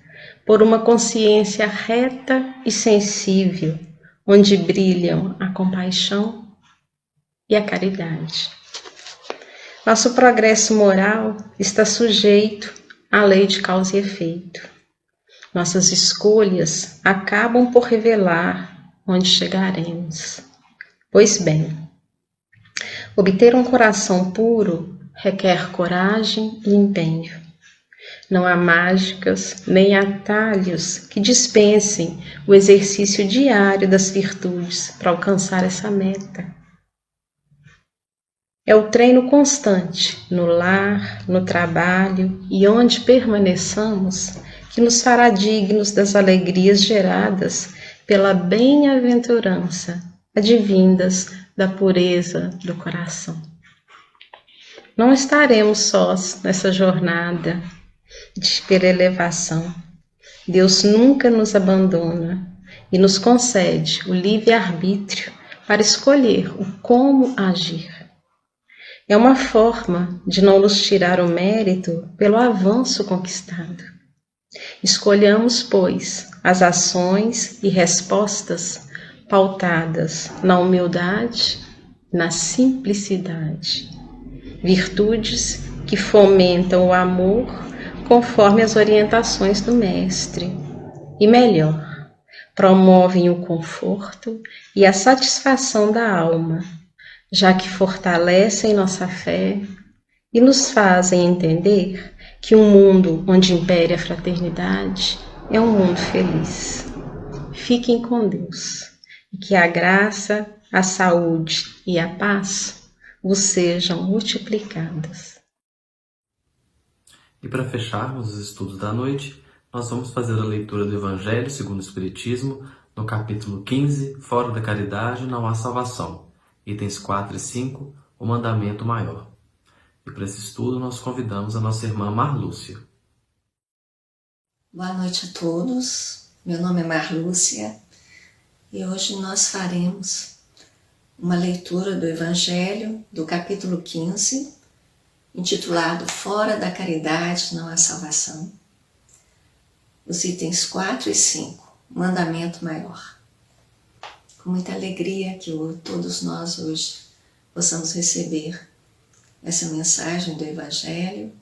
por uma consciência reta e sensível, onde brilham a compaixão e a caridade. Nosso progresso moral está sujeito à lei de causa e efeito. Nossas escolhas acabam por revelar onde chegaremos. Pois bem, obter um coração puro requer coragem e empenho. Não há mágicas nem atalhos que dispensem o exercício diário das virtudes para alcançar essa meta. É o treino constante, no lar, no trabalho e onde permaneçamos, que nos fará dignos das alegrias geradas pela bem-aventurança, advindas da pureza do coração. Não estaremos sós nessa jornada pela elevação. Deus nunca nos abandona e nos concede o livre-arbítrio para escolher o como agir. É uma forma de não nos tirar o mérito pelo avanço conquistado. Escolhamos, pois, as ações e respostas pautadas na humildade, na simplicidade. Virtudes que fomentam o amor conforme as orientações do Mestre. E melhor, promovem o conforto e a satisfação da alma, já que fortalecem nossa fé e nos fazem entender que um mundo onde impere a fraternidade é um mundo feliz. Fiquem com Deus e que a graça, a saúde e a paz vos sejam multiplicadas. E para fecharmos os estudos da noite, nós vamos fazer a leitura do Evangelho segundo o Espiritismo, no capítulo 15, Fora da Caridade não há salvação, itens 4 e 5, o mandamento maior. E para esse estudo nós convidamos a nossa irmã Marlúcia. Boa noite a todos, meu nome é Marlúcia e hoje nós faremos uma leitura do Evangelho do capítulo 15, intitulado Fora da Caridade não há salvação, os itens 4 e 5, mandamento maior. Com muita alegria que todos nós hoje possamos receber essa mensagem do Evangelho,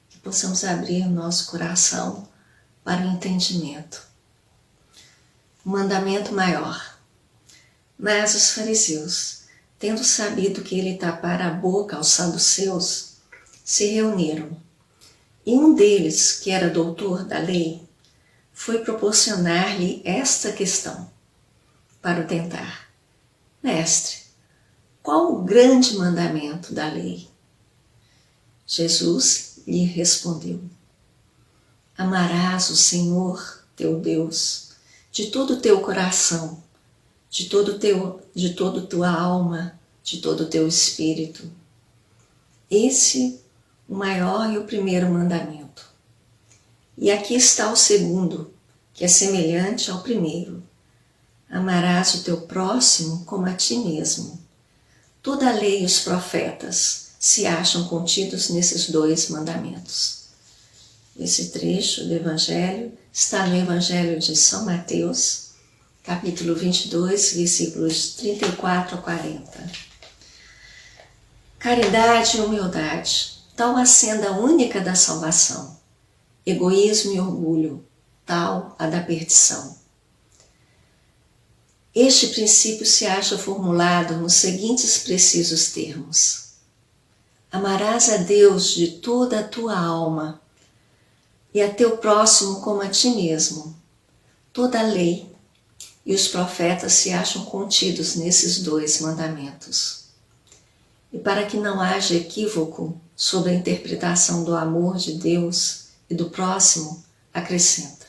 que possamos abrir o nosso coração para o entendimento. O mandamento maior. Mas os fariseus, tendo sabido que ele tapara a boca aos saduceus, se reuniram. E um deles, que era doutor da lei, foi proporcionar-lhe esta questão, para o tentar. Mestre, qual o grande mandamento da lei? Jesus lhe respondeu: amarás o Senhor teu Deus de todo o teu coração, de todo tua alma, de todo o teu espírito. Esse o maior e o primeiro mandamento. E aqui está o segundo, que é semelhante ao primeiro. Amarás o teu próximo como a ti mesmo. Toda a lei e os profetas se acham contidos nesses dois mandamentos. Esse trecho do Evangelho está no Evangelho de São Mateus, capítulo 22, versículos 34 a 40. Caridade e humildade, tal a senda única da salvação. Egoísmo e orgulho, tal a da perdição. Este princípio se acha formulado nos seguintes precisos termos. Amarás a Deus de toda a tua alma e a teu próximo como a ti mesmo. Toda a lei e os profetas se acham contidos nesses dois mandamentos. E para que não haja equívoco sobre a interpretação do amor de Deus e do próximo, acrescenta.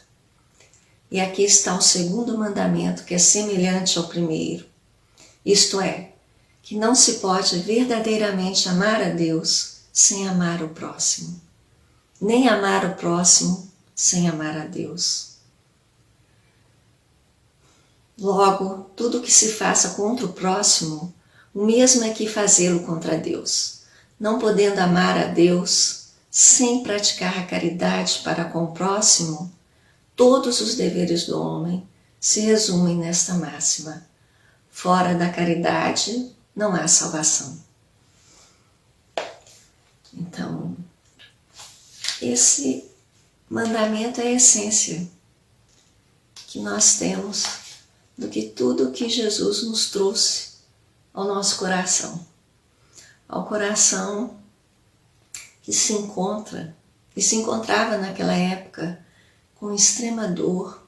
E aqui está o segundo mandamento, que é semelhante ao primeiro. Isto é, que não se pode verdadeiramente amar a Deus sem amar o próximo, nem amar o próximo sem amar a Deus. Logo, tudo que se faça contra o próximo, o mesmo é que fazê-lo contra Deus, não podendo amar a Deus sem praticar a caridade para com o próximo. Todos os deveres do homem se resumem nesta máxima: fora da caridade não há salvação. Então, esse mandamento é a essência que nós temos do que tudo que Jesus nos trouxe ao nosso coração. Ao coração que se encontrava naquela época com extrema dor,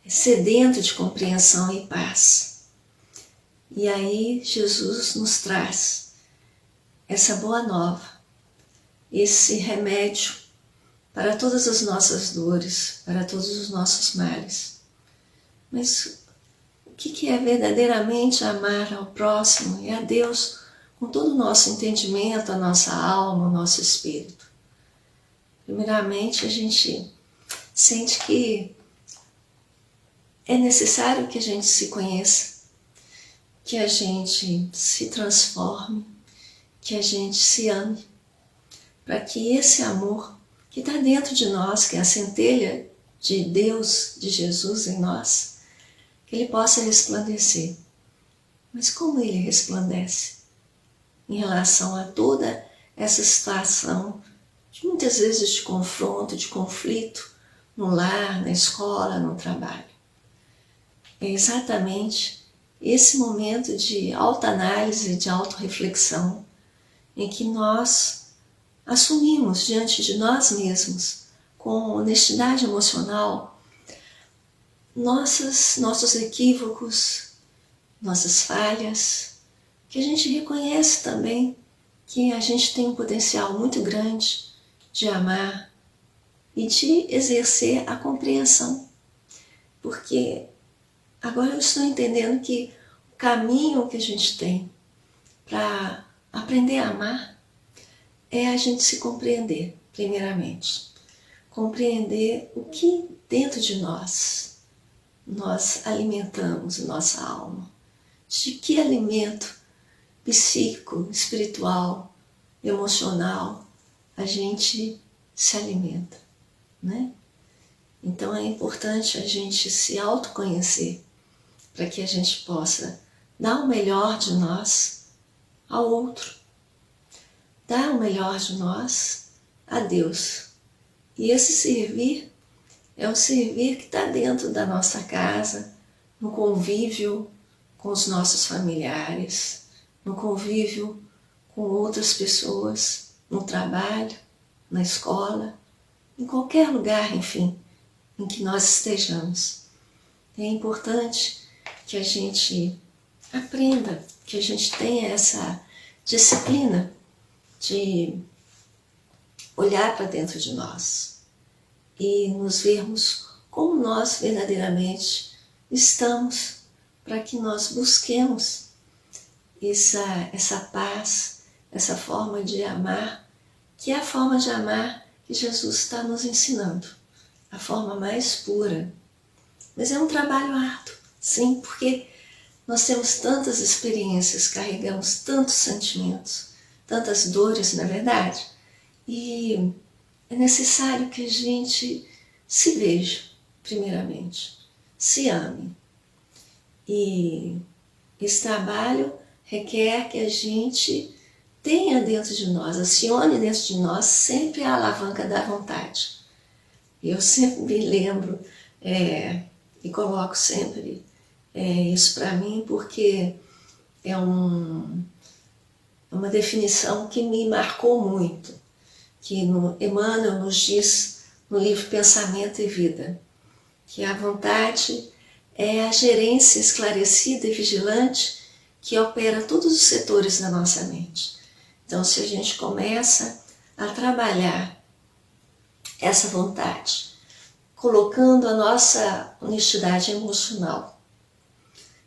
sedento de compreensão e paz. E aí Jesus nos traz essa boa nova, esse remédio para todas as nossas dores, para todos os nossos males. Mas o que é verdadeiramente amar ao próximo e a Deus com todo o nosso entendimento, a nossa alma, o nosso espírito? Primeiramente, a gente sente que é necessário que a gente se conheça, que a gente se transforme, que a gente se ame, para que esse amor que está dentro de nós, que é a centelha de Deus, de Jesus em nós, que ele possa resplandecer. Mas como ele resplandece? Em relação a toda essa situação, de muitas vezes de confronto, de conflito, no lar, na escola, no trabalho. é exatamente esse momento de autoanálise, de autorreflexão, em que nós assumimos diante de nós mesmos, com honestidade emocional, nossos equívocos, nossas falhas, que a gente reconhece também que a gente tem um potencial muito grande de amar e de exercer a compreensão. Porque agora eu estou entendendo que o caminho que a gente tem para aprender a amar é a gente se compreender, primeiramente. Compreender o que dentro de nós alimentamos nossa alma. De que alimento psíquico, espiritual, emocional a gente se alimenta, né? Então é importante a gente se autoconhecer para que a gente possa dar o melhor de nós ao outro, dar o melhor de nós a Deus. E esse servir é o servir que está dentro da nossa casa, no convívio com os nossos familiares, no convívio com outras pessoas, no trabalho, na escola, em qualquer lugar, enfim, em que nós estejamos. É importante que a gente aprenda, que a gente tenha essa disciplina de olhar para dentro de nós e nos vermos como nós verdadeiramente estamos, para que nós busquemos essa paz, essa forma de amar, que é a forma de amar que Jesus está nos ensinando, a forma mais pura. Mas é um trabalho árduo, sim, porque nós temos tantas experiências, carregamos tantos sentimentos, tantas dores, na verdade, e é necessário que a gente se veja, primeiramente, se ame. E esse trabalho requer que a gente tenha dentro de nós, acione dentro de nós sempre a alavanca da vontade. Eu sempre me lembro e coloco sempre isso para mim, porque é uma definição que me marcou muito, que Emmanuel nos diz no livro Pensamento e Vida, que a vontade é a gerência esclarecida e vigilante que opera todos os setores da nossa mente. Então, se a gente começa a trabalhar essa vontade, colocando a nossa honestidade emocional,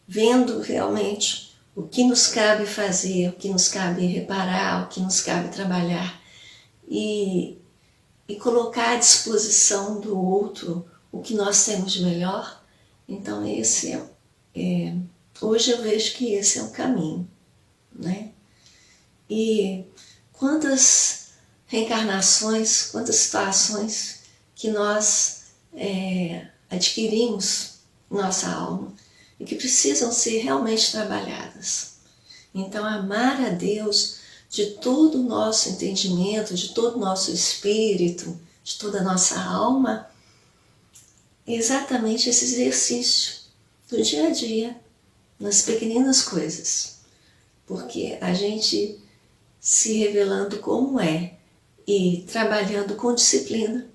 vendo realmente o que nos cabe fazer, o que nos cabe reparar, o que nos cabe trabalhar, e colocar à disposição do outro o que nós temos de melhor, então esse hoje eu vejo que esse é o caminho, né? E quantas reencarnações, quantas situações que nós adquirimos em nossa alma e que precisam ser realmente trabalhadas. Então, amar a Deus de todo o nosso entendimento, de todo o nosso espírito, de toda a nossa alma, é exatamente esse exercício do dia a dia, nas pequeninas coisas. Porque a gente se revelando como é e trabalhando com disciplina,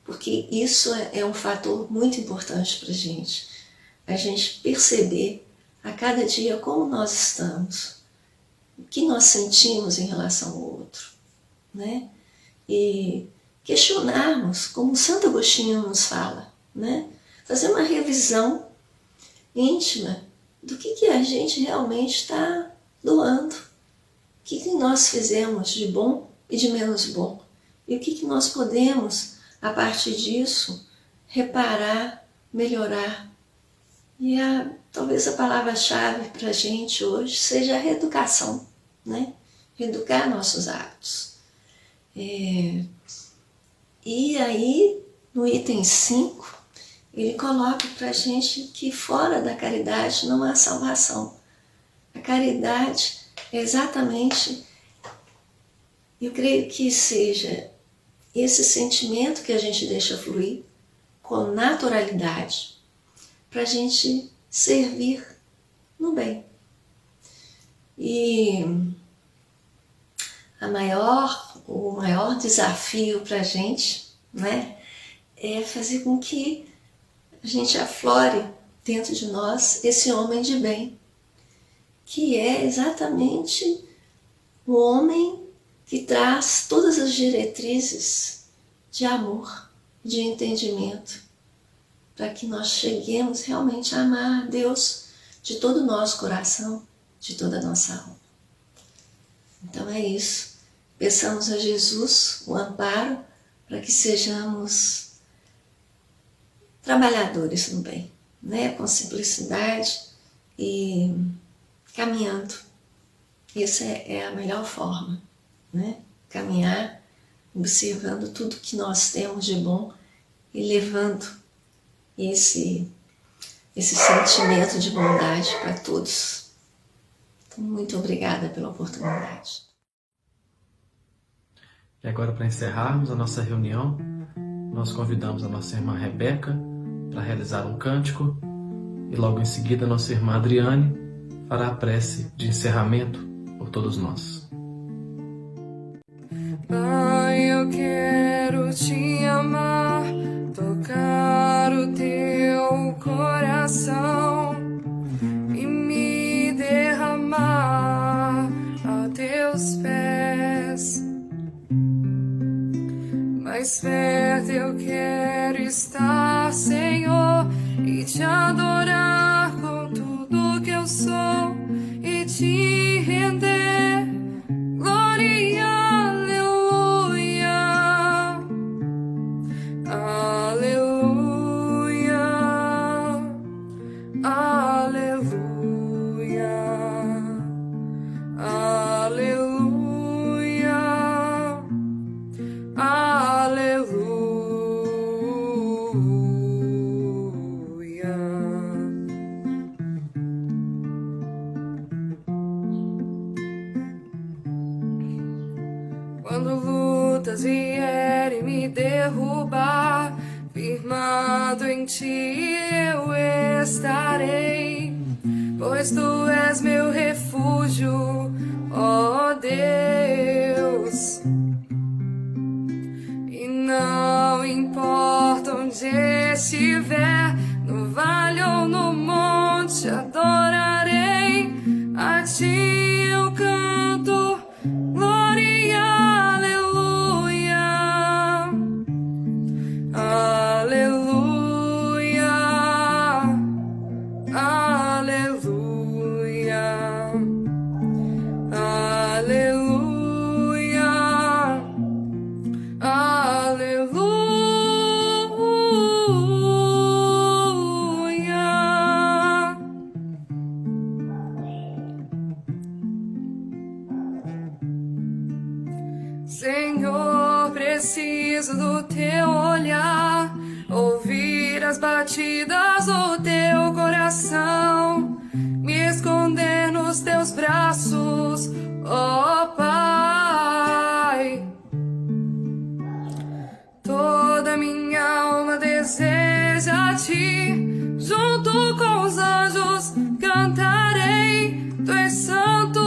porque isso é um fator muito importante para a gente perceber a cada dia como nós estamos, o que nós sentimos em relação ao outro, né? E questionarmos, como Santo Agostinho nos fala, né? Fazer uma revisão íntima do que a gente realmente está doando, o que nós fizemos de bom e de menos bom, e o que nós podemos, a partir disso, reparar, melhorar. E talvez a palavra-chave para a gente hoje seja a reeducação, né? Reeducar nossos hábitos. E aí, no item 5, ele coloca para a gente que fora da caridade não há salvação. A caridade é exatamente, eu creio que seja esse sentimento que a gente deixa fluir com naturalidade, para a gente servir no bem. E o maior desafio para a gente, né, é fazer com que a gente aflore dentro de nós esse homem de bem, que é exatamente o homem que traz todas as diretrizes de amor, de entendimento, para que nós cheguemos realmente a amar Deus de todo o nosso coração, de toda a nossa alma. Então é isso. Peçamos a Jesus o amparo para que sejamos trabalhadores no bem, né? Com simplicidade e caminhando. Essa é a melhor forma, né? Caminhar, observando tudo que nós temos de bom e levando esse sentimento de bondade para todos. Então, muito obrigada pela oportunidade. E agora, para encerrarmos a nossa reunião, nós convidamos a nossa irmã Rebeca para realizar um cântico e logo em seguida a nossa irmã Adriane fará a prece de encerramento por todos nós. Pai, eu quero te amar, tocar o teu coração e me derramar a teus pés. Mais perto eu quero estar, Senhor, e te adorar com tudo que eu sou e te render glória, aleluia, aleluia, aleluia, aleluia, aleluia. Quando lutas vierem me derrubar, firmado em ti eu estarei, pois tu és meu refúgio, ó Deus. E não importa onde estiver, no vale ou no monte, adorarei a ti eu canto glória, aleluia, aleluia, aleluia, aleluia, aleluia. Senhor, preciso do teu olhar, ouvir as batidas do teu coração, me esconder nos teus braços, ó Pai. Toda minha alma deseja ti, junto com os anjos cantarei, tu és santo,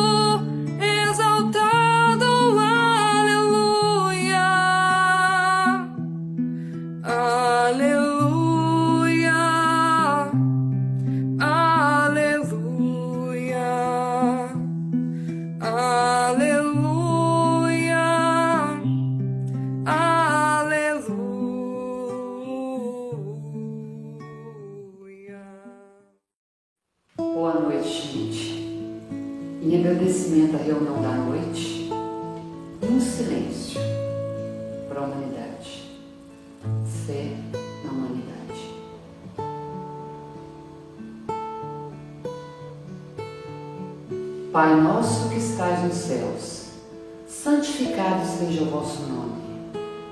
exaltado, aleluia, aleluia, aleluia, aleluia, aleluia. Boa noite, gente. Em agradecimento à reunião da noite, um silêncio para a humanidade. Fé na humanidade. Pai nosso que estais nos céus, santificado seja o vosso nome.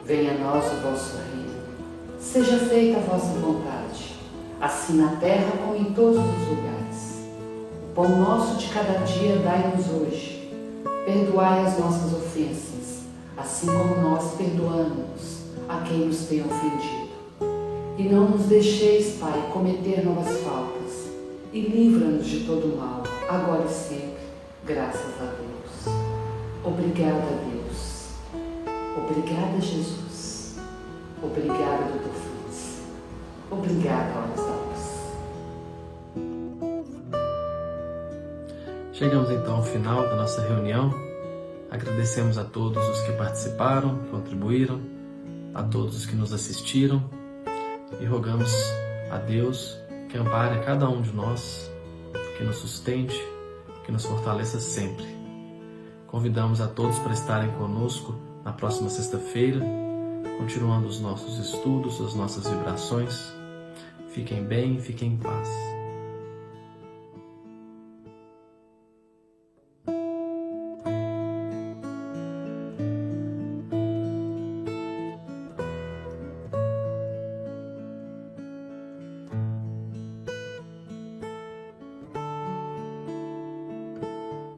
Venha a nós o vosso reino. Seja feita a vossa vontade, assim na terra como em todos os lugares. O pão nosso de cada dia dai-nos hoje. Perdoai as nossas ofensas, assim como nós perdoamos a quem nos tem ofendido. E não nos deixeis, Pai, cometer novas faltas, e livra-nos de todo mal, agora e sempre, graças a Deus. Obrigada, Deus. Obrigada, Jesus. Obrigada, Dr. Fritz. Obrigada, Olhos da Luz. Chegamos então ao final da nossa reunião. Agradecemos a todos os que participaram, contribuíram, a todos os que nos assistiram e rogamos a Deus que ampare a cada um de nós, que nos sustente, que nos fortaleça sempre. Convidamos a todos para estarem conosco na próxima sexta-feira, continuando os nossos estudos, as nossas vibrações. Fiquem bem, fiquem em paz.